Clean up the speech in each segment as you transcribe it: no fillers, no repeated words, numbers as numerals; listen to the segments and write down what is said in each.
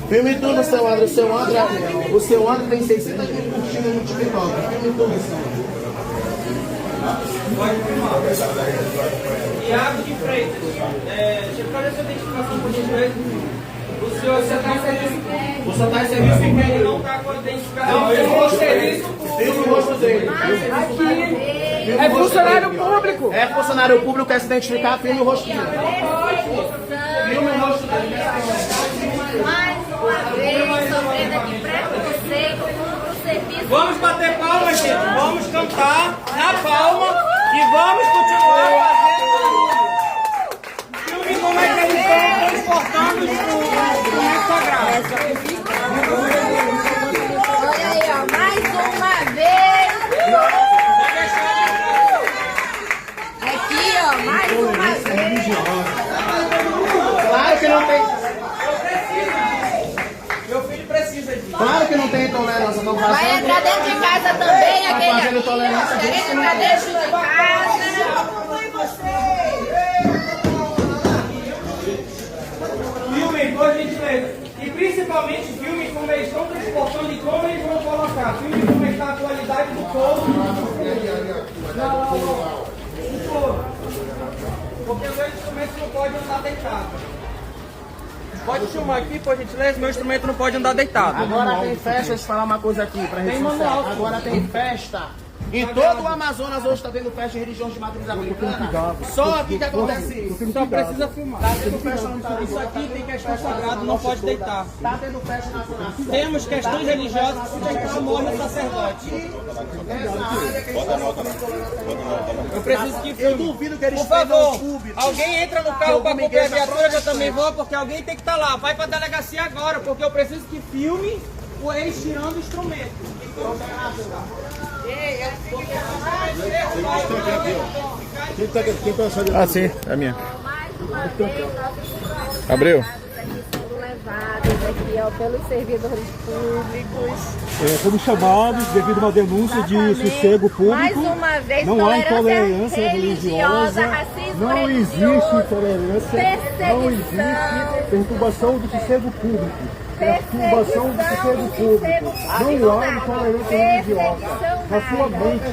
Filme tudo, seu André. O seu André tem 600 mil curtidas no TikTok. Filme tudo, seu André. Pode filmar. Iago de Freitas. Deixa eu fazer sua identificação por gentileza. O senhor está em serviço em quem ele não está com a identificação. Não, eu vou serviço. Filme o rosto dele. Aqui. É funcionário público. É funcionário público, quer se identificar, filme o rosto dele. Filme o rosto dele. Vamos bater palmas, gente. Vamos cantar na palma e vamos continuar fazendo filme como é que eles estão transportando os instrumentos sagrados. Olha aí, ó, mais uma vez. Aqui, ó, mais uma vez. Claro que não tem. Meu filho precisa disso. Claro que não tem intolerância, não faz. Vai entrar dentro de casa também, aquele fazendo intolerância. Vai entrar dentro de casa. Filme, por gentileza. E principalmente filmes como eles estão transportando e como eles vão colocar. Filme como está a qualidade do couro. Do couro. Porque o meu instrumento não pode andar deitado. Pode filmar aqui, por gentileza, meu instrumento não pode andar deitado. Agora tem festa, deixa eu falar uma coisa aqui pra gente sincero. Agora tem festa. Em todo o Amazonas hoje está tendo festa de religiões de matriz africana. Só aqui que acontece isso. Só precisa filmar. Tá tendo festa no Tarô. Isso aqui tem questão sagrada, não pode deitar. Tá tendo festa na zona. Temos questões religiosas que se deitar morre o sacerdote. Eu preciso que filme. Eu duvido que eles Por favor, público. alguém entra no carro para acompanhar a viatura, que eu também vou, porque alguém tem que estar lá. Vai para a delegacia agora, porque eu preciso que filme eles tirando o instrumento. Ah, sim, é minha. Mais uma vez, nossos Abreu. levados aqui, ó, pelos servidores públicos. Fomos chamados devido a uma denúncia de sossego público. Mais uma vez, não há intolerância religiosa, racismo não existe religioso, intolerância, não existe perturbação do sossego público. Perturbação do sossego público. Não há intolerância religiosa. Na sua mente.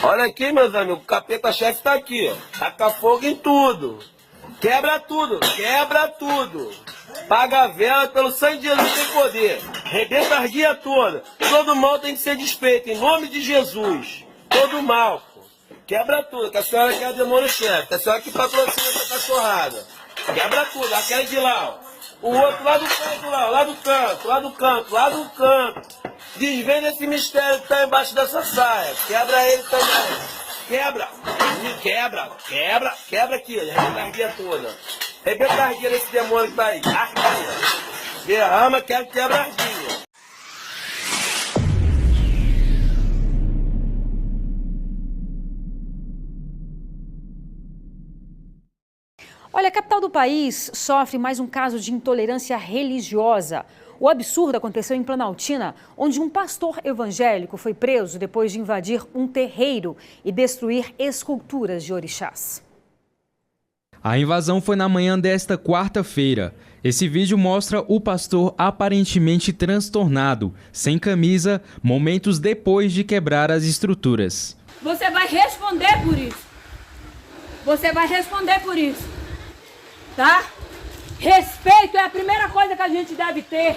Olha aqui, meus amigos, o capeta-chefe tá aqui, ó. Taca fogo em tudo. Quebra tudo, quebra tudo. Paga a vela, pelo sangue de Jesus tem poder. Rebenta as guias todas. Todo mal tem que ser desfeito, em nome de Jesus. Todo mal, pô. Quebra tudo, que a senhora quer o demônio chefe, que a senhora que patrocina essa cachorrada. Quebra tudo, aquela de lá, ó. O outro lá do canto, lá do canto, lá do canto, lá do canto. Desvenda esse mistério que tá embaixo dessa saia. Quebra ele também. Quebra, quebra, quebra, quebra aqui, rebenta a guia toda. Rebenta a guia desse demônio que tá aí. Arquia. Derrama, quebra a guia. Olha, a capital do país sofre mais um caso de intolerância religiosa. O absurdo aconteceu em Planaltina, onde um pastor evangélico foi preso depois de invadir um terreiro e destruir esculturas de orixás. A invasão foi na manhã desta quarta-feira. Esse vídeo mostra o pastor aparentemente transtornado, sem camisa, momentos depois de quebrar as estruturas. Você vai responder por isso. Você vai responder por isso. Tá? Respeito é a primeira coisa que a gente deve ter.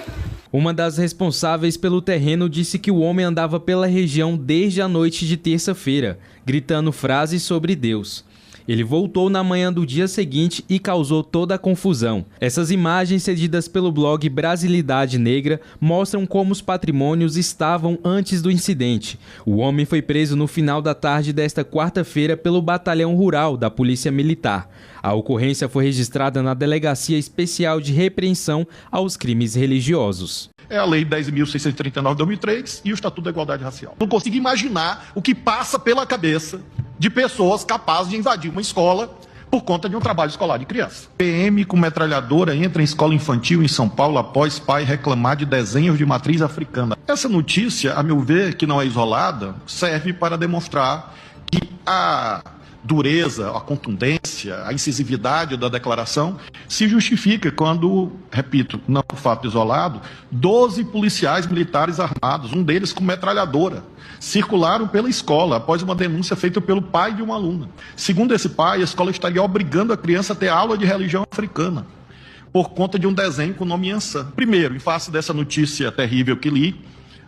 Uma das responsáveis pelo terreno disse que o homem andava pela região desde a noite de terça-feira, gritando frases sobre Deus. Ele voltou na manhã do dia seguinte e causou toda a confusão. Essas imagens cedidas pelo blog Brasilidade Negra mostram como os patrimônios estavam antes do incidente. O homem foi preso no final da tarde desta quarta-feira pelo Batalhão Rural da Polícia Militar. A ocorrência foi registrada na Delegacia Especial de Repreensão aos Crimes Religiosos. É a Lei 10.639 de 2003 e o Estatuto da Igualdade Racial. Não consigo imaginar o que passa pela cabeça de pessoas capazes de invadir uma escola por conta de um trabalho escolar de criança. PM com metralhadora entra em escola infantil em São Paulo após pai reclamar de desenhos de matriz africana. Essa notícia, a meu ver, que não é isolada, serve para demonstrar que a dureza, a contundência, a incisividade da declaração se justifica quando, repito, não é um fato isolado, 12 policiais militares armados, um deles com metralhadora, circularam pela escola após uma denúncia feita pelo pai de uma aluna. Segundo esse pai, a escola estaria obrigando a criança a ter aula de religião africana por conta de um desenho com o nome Yansan. Primeiro, em face dessa notícia terrível que li,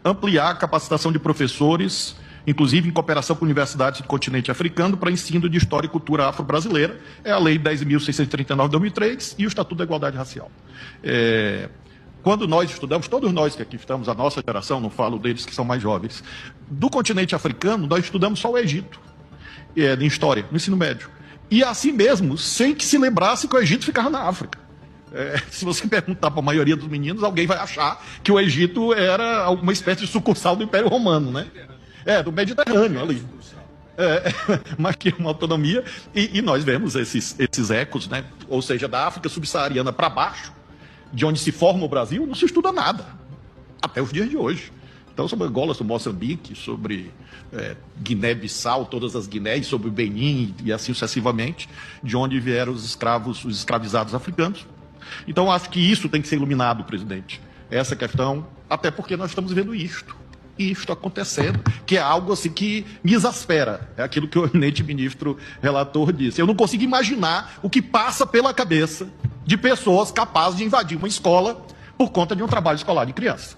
ampliar a capacitação de professores, inclusive em cooperação com universidades do continente africano, para ensino de história e cultura afro-brasileira, é a Lei 10.639 de 2003 e o Estatuto da Igualdade Racial. Quando nós estudamos, todos nós que aqui estamos, a nossa geração, não falo deles que são mais jovens, do continente africano, nós estudamos só o Egito, em história, no ensino médio. E assim mesmo, sem que se lembrasse que o Egito ficava na África. Se você perguntar para a maioria dos meninos, alguém vai achar que o Egito era uma espécie de sucursal do Império Romano, né? Do Mediterrâneo ali. Mas que é uma autonomia, e nós vemos esses ecos, né? Ou seja, da África subsaariana para baixo, de onde se forma o Brasil, não se estuda nada, até os dias de hoje. Então, sobre Angola, sobre Moçambique, sobre Guiné-Bissau, todas as Guinés, sobre o Benin e assim sucessivamente, de onde vieram os escravizados africanos. Então, acho que isso tem que ser iluminado, presidente, essa questão, até porque nós estamos vendo isto acontecendo, que é algo assim que me exaspera. É aquilo que o eminente ministro relator disse. Eu não consigo imaginar o que passa pela cabeça de pessoas capazes de invadir uma escola por conta de um trabalho escolar de criança.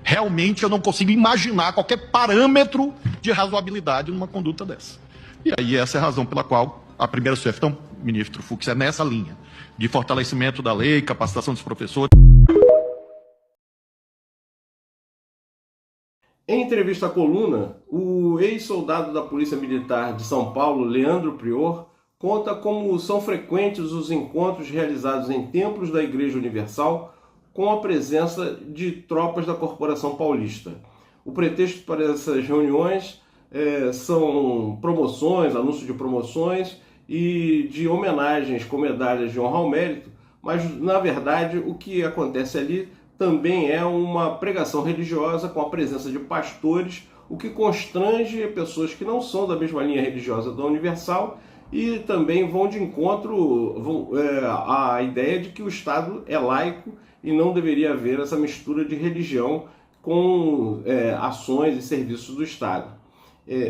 Realmente eu não consigo imaginar qualquer parâmetro de razoabilidade numa conduta dessa. E aí essa é a razão pela qual a primeira sugestão, ministro Fux, é nessa linha de fortalecimento da lei, capacitação dos professores. Em entrevista à coluna, o ex-soldado da Polícia Militar de São Paulo, Leandro Prior, conta como são frequentes os encontros realizados em templos da Igreja Universal com a presença de tropas da Corporação Paulista. O pretexto para essas reuniões são promoções, anúncios de promoções e de homenagens com medalhas de honra ao mérito, mas, na verdade, o que acontece ali também é uma pregação religiosa com a presença de pastores, o que constrange pessoas que não são da mesma linha religiosa da Universal e também vão de encontro à ideia de que o Estado é laico e não deveria haver essa mistura de religião com ações e serviços do Estado.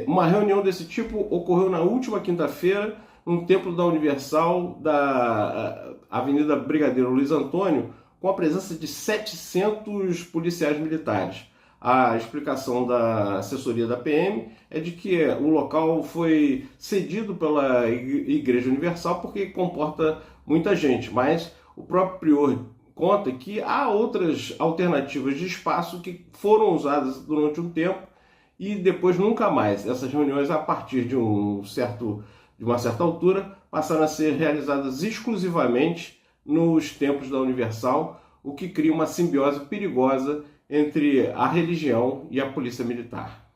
Uma reunião desse tipo ocorreu na última quinta-feira no templo da Universal da Avenida Brigadeiro Luiz Antônio, com a presença de 700 policiais militares. A explicação da assessoria da PM é de que o local foi cedido pela Igreja Universal porque comporta muita gente, mas o próprio prior conta que há outras alternativas de espaço que foram usadas durante um tempo e depois nunca mais. Essas reuniões, a partir de uma certa altura, passaram a ser realizadas exclusivamente nos templos da Universal, o que cria uma simbiose perigosa entre a religião e a polícia militar.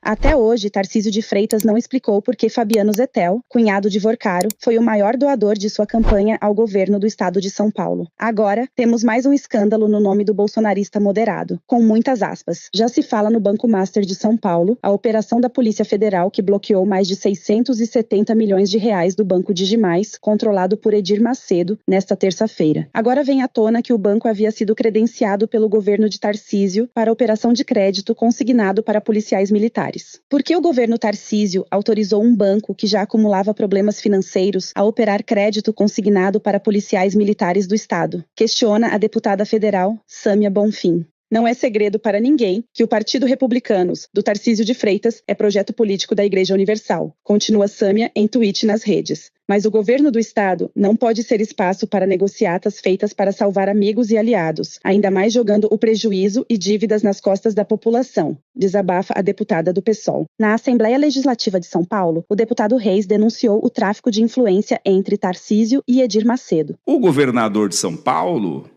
Até hoje, Tarcísio de Freitas não explicou por que Fabiano Zettel, cunhado de Vorcaro, foi o maior doador de sua campanha ao governo do estado de São Paulo. Agora, temos mais um escândalo no nome do bolsonarista moderado, com muitas aspas. Já se fala no Banco Master de São Paulo, a operação da Polícia Federal que bloqueou mais de 670 milhões de reais do Banco Digimais, controlado por Edir Macedo, nesta terça-feira. Agora vem à tona que o banco havia sido credenciado pelo governo de Tarcísio para operação de crédito consignado para policiais militares. Por que o governo Tarcísio autorizou um banco que já acumulava problemas financeiros a operar crédito consignado para policiais militares do Estado? Questiona a deputada federal Sâmia Bonfim. Não é segredo para ninguém que o Partido Republicanos, do Tarcísio de Freitas, é projeto político da Igreja Universal. Continua Sâmia em tweet nas redes. Mas o governo do Estado não pode ser espaço para negociatas feitas para salvar amigos e aliados, ainda mais jogando o prejuízo e dívidas nas costas da população, desabafa a deputada do PSOL. Na Assembleia Legislativa de São Paulo, o deputado Reis denunciou o tráfico de influência entre Tarcísio e Edir Macedo. O governador de São Paulo,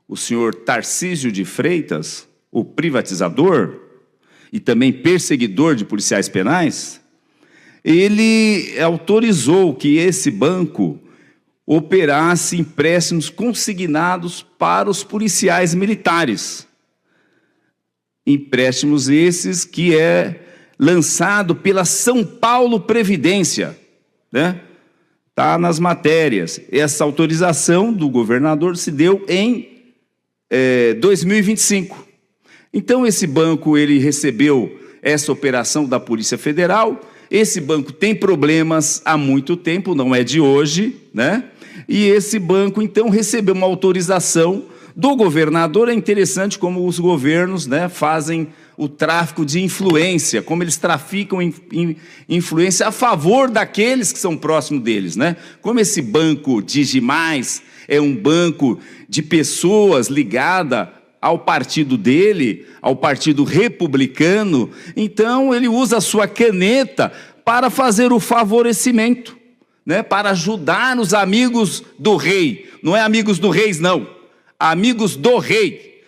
o senhor Tarcísio de Freitas, o privatizador e também perseguidor de policiais penais, ele autorizou que esse banco operasse empréstimos consignados para os policiais militares. Empréstimos esses que é lançado pela São Paulo Previdência, né? Está nas matérias. Essa autorização do governador se deu em 2025. Então, esse banco ele recebeu essa operação da Polícia Federal. Esse banco tem problemas há muito tempo, não é de hoje, né? E esse banco, então, recebeu uma autorização do governador. É interessante como os governos, né, fazem o tráfico de influência, como eles traficam influência a favor daqueles que são próximos deles, né? Como esse banco Digimais é um banco de pessoas ligadas ao partido dele, ao Partido Republicano, então ele usa a sua caneta para fazer o favorecimento, né? Para ajudar os amigos do rei. Não é amigos do reis, não. Amigos do rei,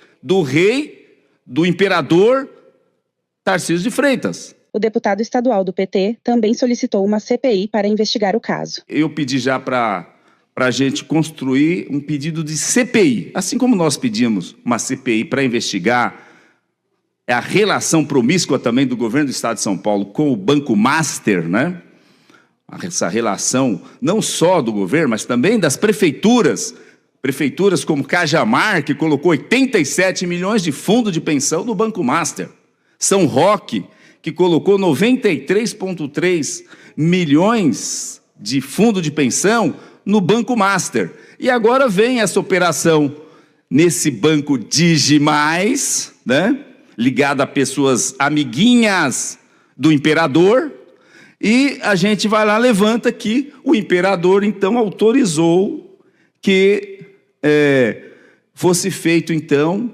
do imperador Tarcísio de Freitas. O deputado estadual do PT também solicitou uma CPI para investigar o caso. Eu pedi já para a gente construir um pedido de CPI, assim como nós pedimos uma CPI para investigar a relação promíscua também do governo do estado de São Paulo com o Banco Master, né? Essa relação não só do governo, mas também das prefeituras como Cajamar, que colocou 87 milhões de fundo de pensão no Banco Master. São Roque, que colocou 93,3 milhões de fundo de pensão no Banco Master. E agora vem essa operação nesse banco Digimais, né? Ligado a pessoas amiguinhas do imperador, e a gente vai lá, levanta que o imperador, então, autorizou que fosse feito, então,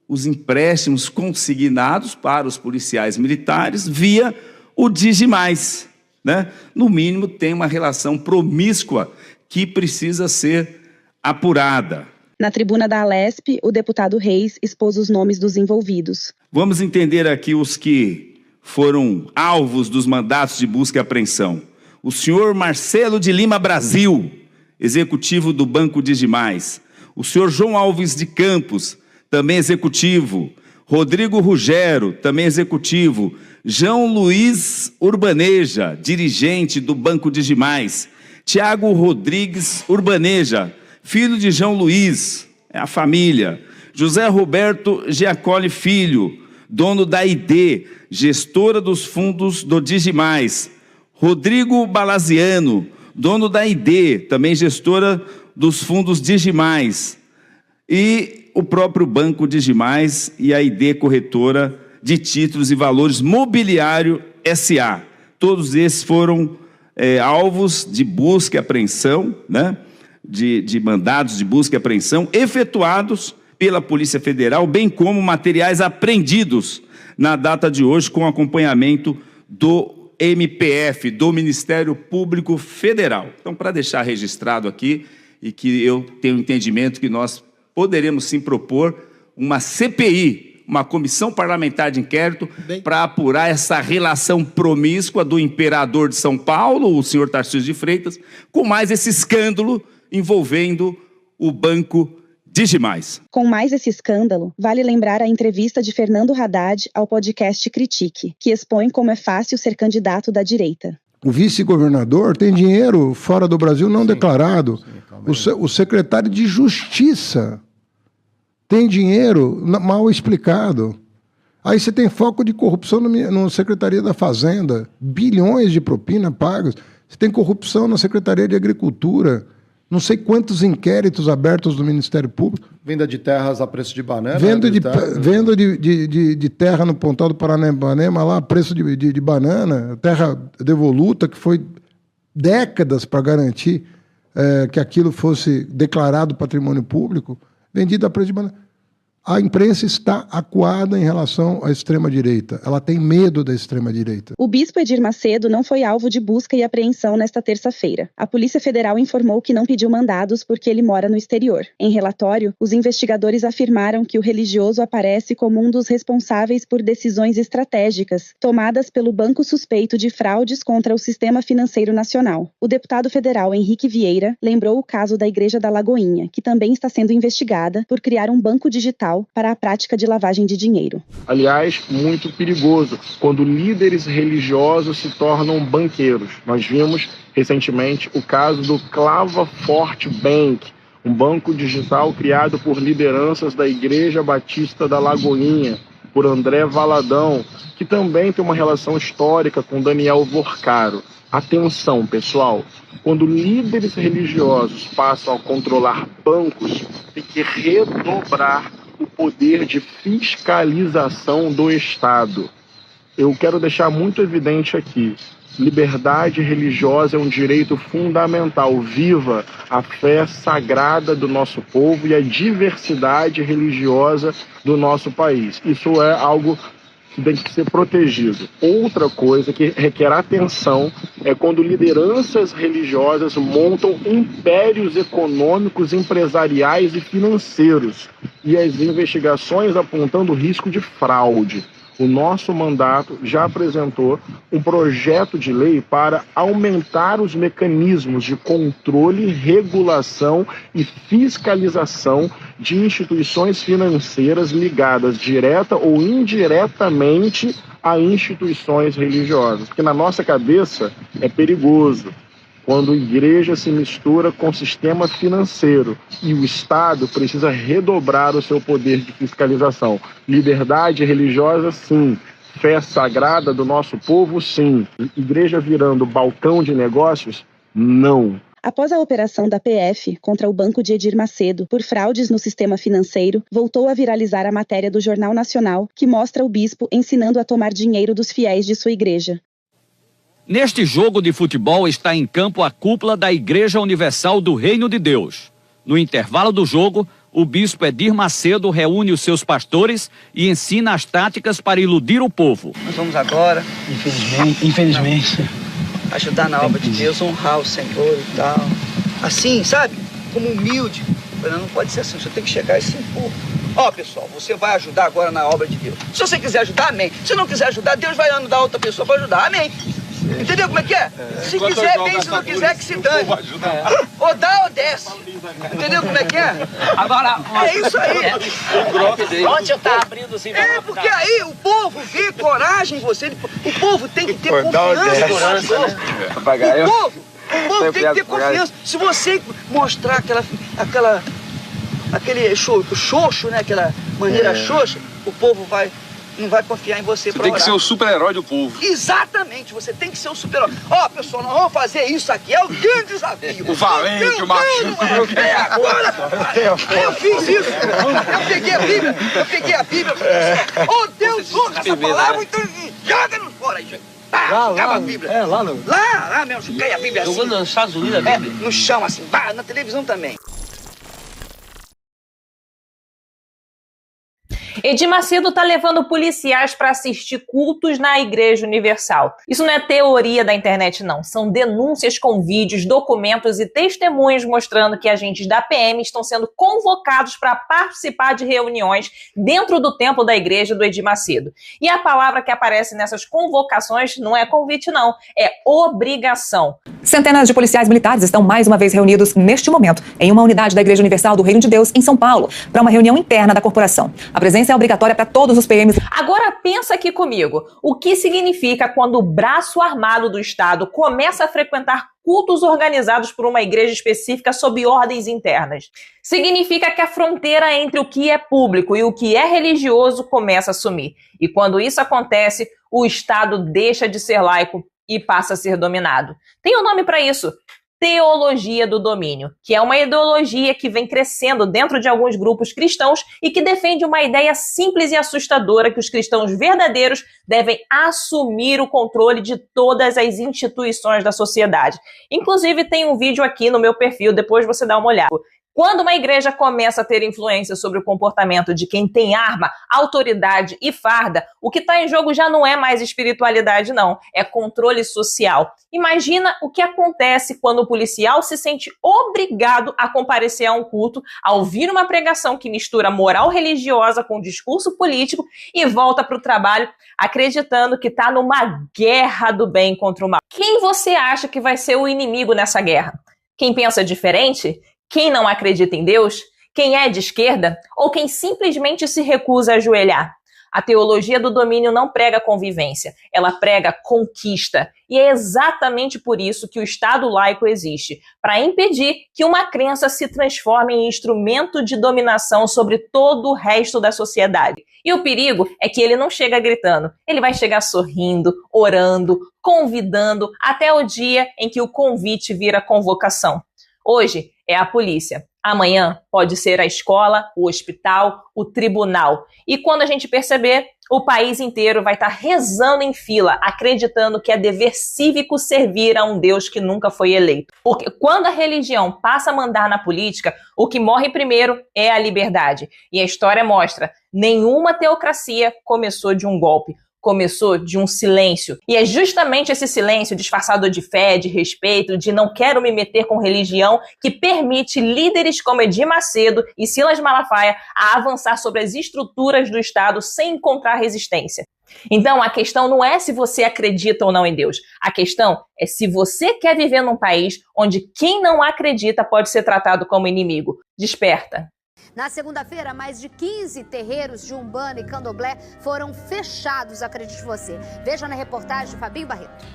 os empréstimos consignados para os policiais militares via o Digimais, né? No mínimo, tem uma relação promíscua que precisa ser apurada. Na tribuna da Alesp, o deputado Reis expôs os nomes dos envolvidos. Vamos entender aqui os que foram alvos dos mandatos de busca e apreensão. O senhor Marcelo de Lima Brasil, executivo do Banco Digimais. O senhor João Alves de Campos, também executivo. Rodrigo Rugero, também executivo. João Luiz Urbaneja, dirigente do Banco Digimais. Tiago Rodrigues Urbaneja, filho de João Luiz, é a família. José Roberto Giacoli Filho, dono da ID, gestora dos fundos do Digimais. Rodrigo Balaziano, dono da ID, também gestora dos fundos Digimais. E o próprio Banco Digimais e a ID Corretora de Títulos e Valores Mobiliário S.A. Todos esses foram alvos de busca e apreensão, né? De mandados de busca e apreensão efetuados pela Polícia Federal, bem como materiais apreendidos na data de hoje com acompanhamento do MPF, do Ministério Público Federal. Então, para deixar registrado aqui, e que eu tenho entendimento que nós poderemos sim propor uma CPI, uma comissão parlamentar de inquérito, para apurar essa relação promíscua do imperador de São Paulo, o senhor Tarcísio de Freitas, com mais esse escândalo envolvendo o Banco Digimais. Com mais esse escândalo, vale lembrar a entrevista de Fernando Haddad ao podcast Critique, que expõe como é fácil ser candidato da direita. O vice-governador tem dinheiro fora do Brasil não declarado. O secretário de Justiça tem dinheiro mal explicado. Aí você tem foco de corrupção na Secretaria da Fazenda, bilhões de propina pagas. Você tem corrupção na Secretaria de Agricultura, não sei quantos inquéritos abertos do Ministério Público. Venda de terras a preço de banana. Venda de terra no Pontal do Paranapanema, lá, preço de banana, terra devoluta, que foi décadas para garantir que aquilo fosse declarado patrimônio público, vendido a preço de banana. A imprensa está acuada em relação à extrema-direita. Ela tem medo da extrema-direita. O bispo Edir Macedo não foi alvo de busca e apreensão nesta terça-feira. A Polícia Federal informou que não pediu mandados porque ele mora no exterior. Em relatório, os investigadores afirmaram que o religioso aparece como um dos responsáveis por decisões estratégicas tomadas pelo banco suspeito de fraudes contra o sistema financeiro nacional. O deputado federal Henrique Vieira lembrou o caso da Igreja da Lagoinha, que também está sendo investigada por criar um banco digital para a prática de lavagem de dinheiro. Aliás, muito perigoso, quando líderes religiosos se tornam banqueiros. Nós vimos recentemente o caso do Clava Forte Bank, um banco digital criado por lideranças da Igreja Batista da Lagoinha, por André Valadão, que também tem uma relação histórica com Daniel Vorcaro. Atenção, pessoal, quando líderes religiosos passam a controlar bancos, tem que redobrar o poder de fiscalização do Estado. Eu quero deixar muito evidente aqui, liberdade religiosa é um direito fundamental. Viva a fé sagrada do nosso povo e a diversidade religiosa do nosso país. Isso é algo que tem que ser protegido. Outra coisa que requer atenção é quando lideranças religiosas montam impérios econômicos, empresariais e financeiros e as investigações apontando o risco de fraude. O nosso mandato já apresentou um projeto de lei para aumentar os mecanismos de controle, regulação e fiscalização de instituições financeiras ligadas direta ou indiretamente a instituições religiosas. Porque na nossa cabeça é perigoso quando a igreja se mistura com o sistema financeiro e o Estado precisa redobrar o seu poder de fiscalização. Liberdade religiosa, sim. Fé sagrada do nosso povo, sim. Igreja virando balcão de negócios, não. Após a operação da PF contra o banco de Edir Macedo por fraudes no sistema financeiro, voltou a viralizar a matéria do Jornal Nacional que mostra o bispo ensinando a tomar dinheiro dos fiéis de sua igreja. Neste jogo de futebol está em campo a cúpula da Igreja Universal do Reino de Deus. No intervalo do jogo, o bispo Edir Macedo reúne os seus pastores e ensina as táticas para iludir o povo. Nós vamos agora, infelizmente, ajudar na obra de Deus, honrar o Senhor e tal. Assim, sabe? Como humilde. Mas não pode ser assim, você tem que chegar e se impor. Ó, pessoal, você vai ajudar agora na obra de Deus. Se você quiser ajudar, amém. Se não quiser ajudar, Deus vai andar outra pessoa para ajudar, amém. Entendeu como é que é? Se quiser, vem, se não quiser, que se dane. Ou dá ou desce. Entendeu como é que é? Agora, é isso aí. Onde eu tá abrindo assim? É, porque aí o povo vê coragem em você. O povo tem que ter confiança. O povo tem que ter confiança. Se você mostrar aquele xoxo, né? Aquela maneira xoxa, o povo não vai confiar em você. Você tem que ser o super-herói do povo. Exatamente, você tem que ser o super-herói. Ó, pessoal, nós vamos fazer isso aqui, é o grande desafio. O valente, o macho. Agora, eu fiz isso. Eu peguei a Bíblia. Oh, Deus, usa essa palavra, então joga-nos fora aí. Acaba a Bíblia. Lá mesmo, joguei a Bíblia assim. Jogando nos Estados Unidos a Bíblia? No chão, assim, na televisão também. Edir Macedo está levando policiais para assistir cultos na Igreja Universal. Isso não é teoria da internet, não. São denúncias com vídeos, documentos e testemunhos mostrando que agentes da PM estão sendo convocados para participar de reuniões dentro do templo da igreja do Edir Macedo. E a palavra que aparece nessas convocações não é convite, não. É obrigação. Centenas de policiais militares estão mais uma vez reunidos neste momento em uma unidade da Igreja Universal do Reino de Deus, em São Paulo, para uma reunião interna da corporação. A presença é obrigatória para todos os PMs. Agora pensa aqui comigo, o que significa quando o braço armado do Estado começa a frequentar cultos organizados por uma igreja específica sob ordens internas? Significa que a fronteira entre o que é público e o que é religioso começa a sumir. E quando isso acontece, o Estado deixa de ser laico e passa a ser dominado. Tem um nome para isso: teologia do domínio, que é uma ideologia que vem crescendo dentro de alguns grupos cristãos e que defende uma ideia simples e assustadora que os cristãos verdadeiros devem assumir o controle de todas as instituições da sociedade. Inclusive tem um vídeo aqui no meu perfil, depois você dá uma olhada. Quando uma igreja começa a ter influência sobre o comportamento de quem tem arma, autoridade e farda, o que está em jogo já não é mais espiritualidade, não. É controle social. Imagina o que acontece quando o policial se sente obrigado a comparecer a um culto, a ouvir uma pregação que mistura moral religiosa com discurso político e volta para o trabalho acreditando que está numa guerra do bem contra o mal. Quem você acha que vai ser o inimigo nessa guerra? Quem pensa diferente? Quem não acredita em Deus? Quem é de esquerda? Ou quem simplesmente se recusa a ajoelhar? A teologia do domínio não prega convivência, ela prega conquista. E é exatamente por isso que o Estado laico existe, para impedir que uma crença se transforme em instrumento de dominação sobre todo o resto da sociedade. E o perigo é que ele não chega gritando, ele vai chegar sorrindo, orando, convidando, até o dia em que o convite vira convocação. Hoje é a polícia. Amanhã pode ser a escola, o hospital, o tribunal. E quando a gente perceber, o país inteiro vai estar rezando em fila, acreditando que é dever cívico servir a um Deus que nunca foi eleito. Porque quando a religião passa a mandar na política, o que morre primeiro é a liberdade. E a história mostra, nenhuma teocracia começou de um golpe. Começou de um silêncio. E é justamente esse silêncio disfarçado de fé, de respeito, de não quero me meter com religião, que permite líderes como Edir Macedo e Silas Malafaia a avançar sobre as estruturas do Estado sem encontrar resistência. Então, a questão não é se você acredita ou não em Deus. A questão é se você quer viver num país onde quem não acredita pode ser tratado como inimigo. Desperta. Na segunda-feira, mais de 15 terreiros de Umbanda e Candomblé foram fechados, acredite você. Veja na reportagem de Fabinho Barreto.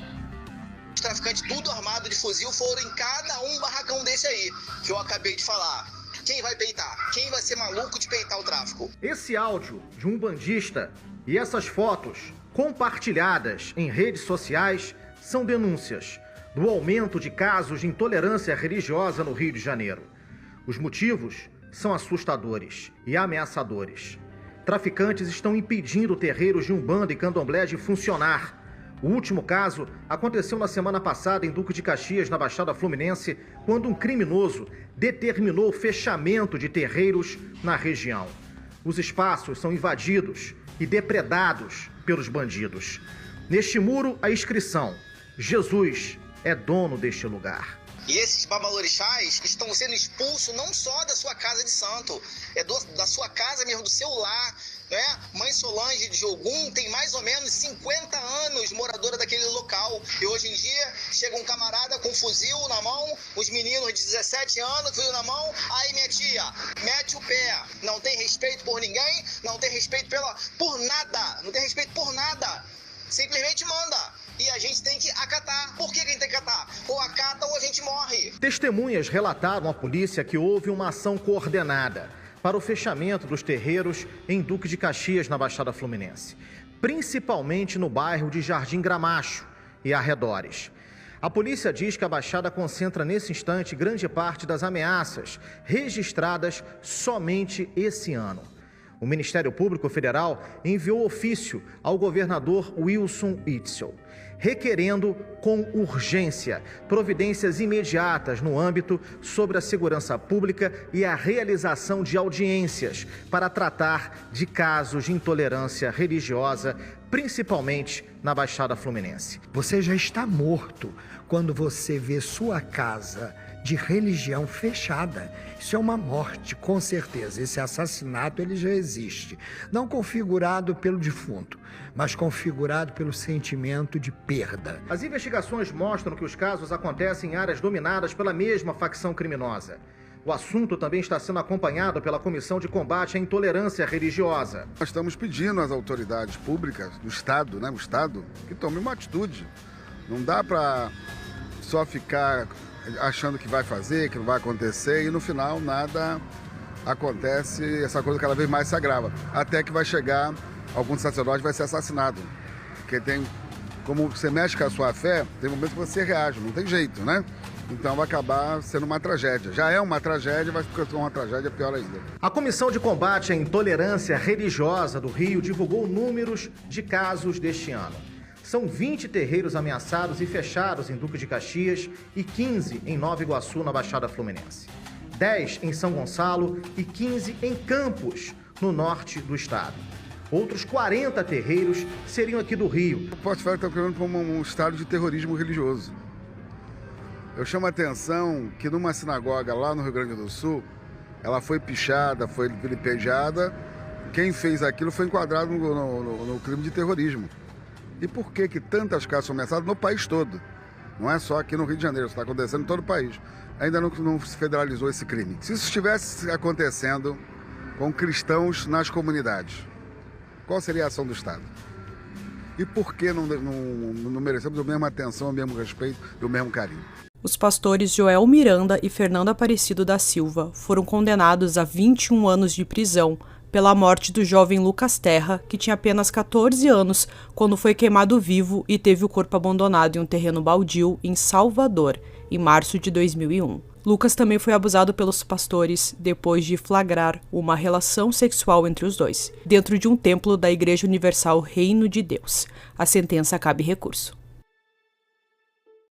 Os traficantes tudo armado de fuzil foram em cada um barracão desse aí, que eu acabei de falar. Quem vai peitar? Quem vai ser maluco de peitar o tráfico? Esse áudio de um bandista e essas fotos compartilhadas em redes sociais são denúncias do aumento de casos de intolerância religiosa no Rio de Janeiro. Os motivos são assustadores e ameaçadores. Traficantes estão impedindo terreiros de Umbanda e Candomblé de funcionar. O último caso aconteceu na semana passada em Duque de Caxias, na Baixada Fluminense, quando um criminoso determinou o fechamento de terreiros na região. Os espaços são invadidos e depredados pelos bandidos. Neste muro, a inscrição: Jesus é dono deste lugar. E esses babalorixás estão sendo expulsos não só da sua casa de santo, da sua casa mesmo, do seu lar, né? Mãe Solange de Ogum tem mais ou menos 50 anos moradora daquele local. E hoje em dia chega um camarada com um fuzil na mão, os meninos de 17 anos, fuzil na mão, aí minha tia, mete o pé. Não tem respeito por ninguém, não tem respeito por nada, não tem respeito por nada. Simplesmente manda. E a gente tem que acatar. Por que a gente tem que acatar? Ou acata ou a gente morre. Testemunhas relataram à polícia que houve uma ação coordenada para o fechamento dos terreiros em Duque de Caxias, na Baixada Fluminense, principalmente no bairro de Jardim Gramacho e arredores. A polícia diz que a Baixada concentra nesse instante grande parte das ameaças registradas somente esse ano. O Ministério Público Federal enviou ofício ao governador Wilson Witzel, requerendo com urgência providências imediatas no âmbito sobre a segurança pública e a realização de audiências para tratar de casos de intolerância religiosa, principalmente na Baixada Fluminense. Você já está morto quando você vê sua casa de religião fechada. Isso é uma morte, com certeza. Esse assassinato ele já existe. Não configurado pelo defunto, mas configurado pelo sentimento de perda. As investigações mostram que os casos acontecem em áreas dominadas pela mesma facção criminosa. O assunto também está sendo acompanhado pela Comissão de Combate à Intolerância Religiosa. Nós estamos pedindo às autoridades públicas do Estado, o Estado, que tome uma atitude. Não dá para só ficar achando que vai fazer, que não vai acontecer, e no final nada acontece, essa coisa cada vez mais se agrava. Até que vai chegar, algum sacerdote vai ser assassinado. Porque tem, como você mexe com a sua fé, tem momentos que você reage, não tem jeito, né? Então vai acabar sendo uma tragédia. Já é uma tragédia, vai ficar uma tragédia pior ainda. A Comissão de Combate à Intolerância Religiosa do Rio divulgou números de casos deste ano. São 20 terreiros ameaçados e fechados em Duque de Caxias e 15 em Nova Iguaçu, na Baixada Fluminense. 10 em São Gonçalo e 15 em Campos, no norte do estado. Outros 40 terreiros seriam aqui do Rio. O Porto Ferro está criando como um estado de terrorismo religioso. Eu chamo a atenção que numa sinagoga lá no Rio Grande do Sul, ela foi pichada, foi vilipendiada. Quem fez aquilo foi enquadrado no crime de terrorismo. E por que tantas casas são ameaçadas no país todo? Não é só aqui no Rio de Janeiro, isso está acontecendo em todo o país. Ainda não se federalizou esse crime. Se isso estivesse acontecendo com cristãos nas comunidades, qual seria a ação do Estado? E por que não merecemos a mesma atenção, o mesmo respeito e o mesmo carinho? Os pastores Joel Miranda e Fernando Aparecido da Silva foram condenados a 21 anos de prisão pela morte do jovem Lucas Terra, que tinha apenas 14 anos quando foi queimado vivo e teve o corpo abandonado em um terreno baldio em Salvador, em março de 2001. Lucas também foi abusado pelos pastores depois de flagrar uma relação sexual entre os dois, dentro de um templo da Igreja Universal Reino de Deus. A sentença cabe recurso.